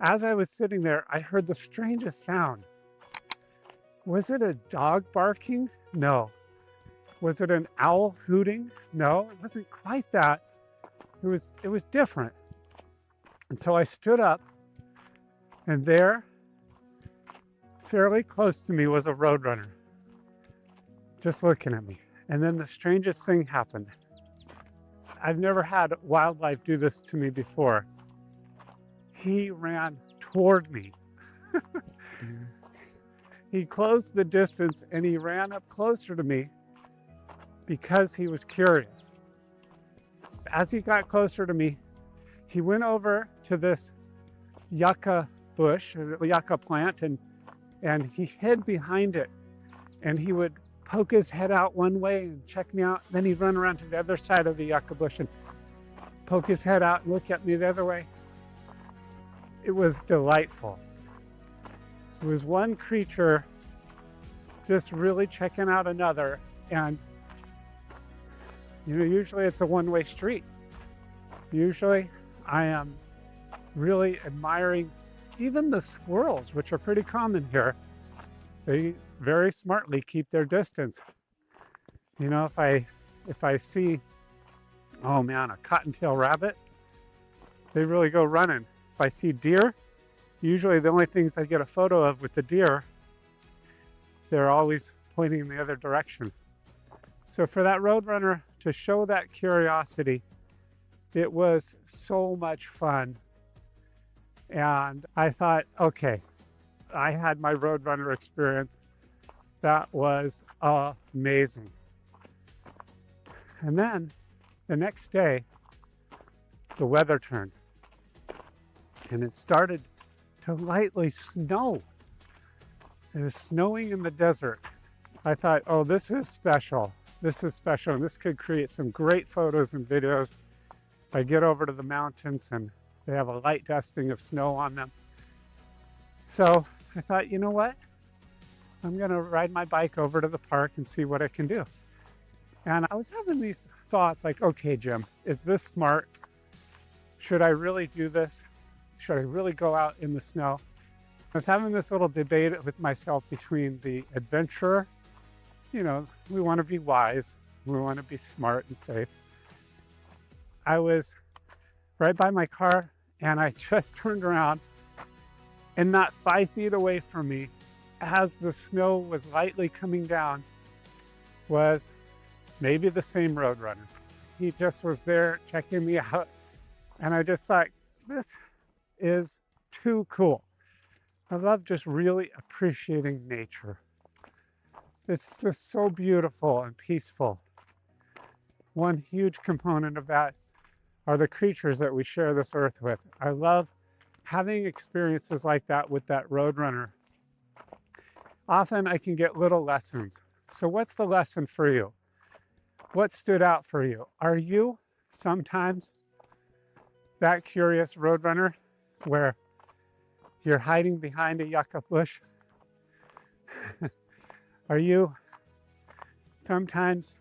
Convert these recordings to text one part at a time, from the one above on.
As I was sitting there, I heard the strangest sound. Was it a dog barking? No. Was it an owl hooting? No, it wasn't quite that. It was different. And so I stood up, and there, fairly close to me, was a Roadrunner, just looking at me. And then the strangest thing happened. I've never had wildlife do this to me before. He ran toward me. He closed the distance and he ran up closer to me because he was curious. As he got closer to me, he went over to this yucca bush, yucca plant, and he hid behind it. And he would poke his head out one way and check me out. Then he'd run around to the other side of the yucca bush and poke his head out and look at me the other way. It was delightful. It was one creature just really checking out another. And, usually it's a one-way street. Usually I am really admiring even the squirrels, which are pretty common here. They very smartly keep their distance. If I see, oh man, a cottontail rabbit, they really go running. If I see deer, usually the only things I get a photo of with the deer, they're always pointing in the other direction. So for that Roadrunner to show that curiosity, it was so much fun. And I thought, okay, I had my Roadrunner experience. That was amazing. And then the next day, the weather turned and it started to lightly snow. It was snowing in the desert. I thought, oh, this is special. This is special. And this could create some great photos and videos. If I get over to the mountains and they have a light dusting of snow on them. So I thought, you know what? I'm going to ride my bike over to the park and see what I can do. And I was having these thoughts like, okay, Jim, is this smart? Should I really do this? Should I really go out in the snow? I was having this little debate with myself between the adventurer, we want to be wise, we want to be smart and safe. I was right by my car and I just turned around, and not 5 feet away from me, as the snow was lightly coming down, was maybe the same Roadrunner. He just was there checking me out. And I just thought, this is too cool. I love just really appreciating nature. It's just so beautiful and peaceful. One huge component of that are the creatures that we share this earth with. I love having experiences like that with that Roadrunner. Often I can get little lessons. So what's the lesson for you? What stood out for you? Are you sometimes that curious Roadrunner where you're hiding behind a yucca bush? Are you sometimes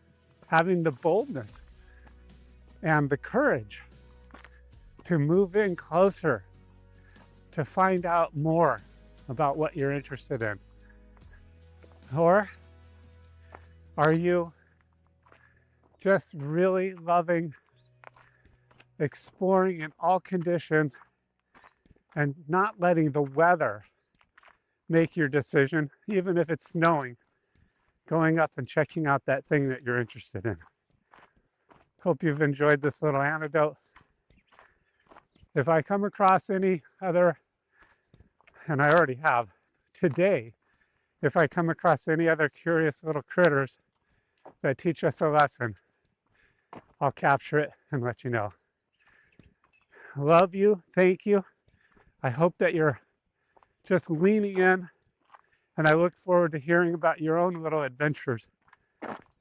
having the boldness and the courage to move in closer, to find out more about what you're interested in? Or are you just really loving exploring in all conditions and not letting the weather make your decision, even if it's snowing, going up and checking out that thing that you're interested in? Hope you've enjoyed this little anecdote. If I come across any other, and I already have today, if I come across any other curious little critters that teach us a lesson, I'll capture it and let you know. Love you. Thank you. I hope that you're just leaning in, and I look forward to hearing about your own little adventures.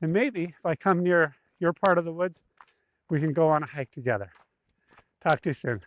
And maybe if I come near your part of the woods, we can go on a hike together. Talk to you soon.